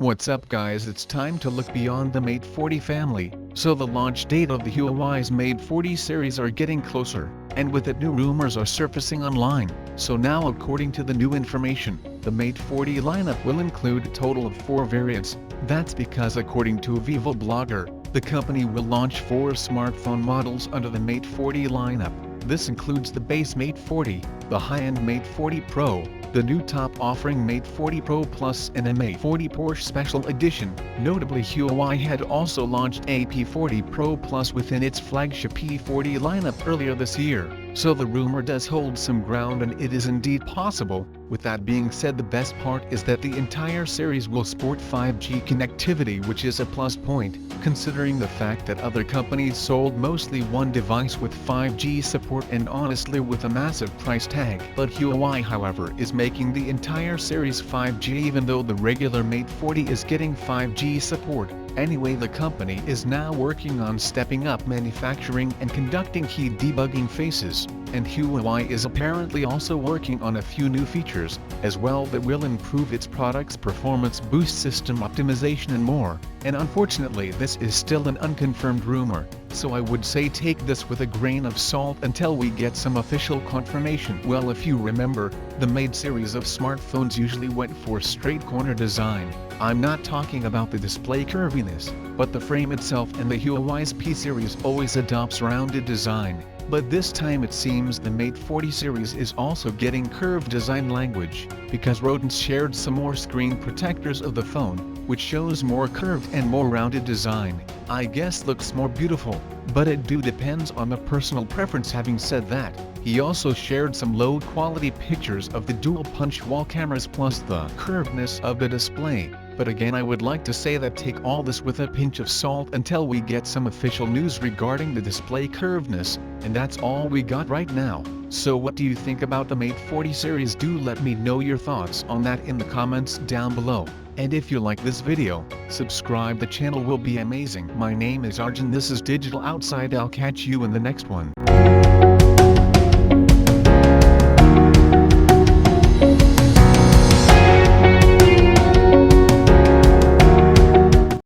What's up guys, it's time to look beyond the Mate 40 family. So the launch date of the Huawei's Mate 40 series are getting closer, and with it new rumors are surfacing online. So now according to the new information, the Mate 40 lineup will include a total of 4 variants. That's because according to a Vivo blogger, the company will launch 4 smartphone models under the Mate 40 lineup. This includes the base Mate 40, the high-end Mate 40 Pro, the new top offering Mate 40 Pro Plus and a Mate 40 Porsche Special Edition. Notably, Huawei had also launched a P40 Pro Plus within its flagship P40 lineup earlier this year, so the rumor does hold some ground and it is indeed possible. With that being said, the best part is that the entire series will sport 5G connectivity, which is a plus point, considering the fact that other companies sold mostly one device with 5G support and honestly with a massive price tag. But Huawei, however, is making the entire series 5G even though the regular Mate 40 is getting 5G support. Anyway, the company is now working on stepping up manufacturing and conducting key debugging phases, and Huawei is apparently also working on a few new features as well that will improve its product's performance, boost system optimization and more. And unfortunately this is still an unconfirmed rumor, so I would say take this with a grain of salt until we get some official confirmation. Well, if you remember, the Mate series of smartphones usually went for straight corner design. I'm not talking about the display curviness, but the frame itself, and the Huawei's P series always adopts rounded design. But this time it seems the Mate 40 series is also getting curved design language, because rodents shared some more screen protectors of the phone, which shows more curved and more rounded design. I guess looks more beautiful, but it depends on the personal preference. Having said that, he also shared some low quality pictures of the dual punch wall cameras plus the curvedness of the display. But again, I would like to say that take all this with a pinch of salt until we get some official news regarding the display curvedness, and that's all we got right now. So what do you think about the Mate 40 series? Do let me know your thoughts on that in the comments down below. And if you like this video, subscribe, the channel will be amazing. My name is Arjun, this is Digital Outside. I'll catch you in the next one.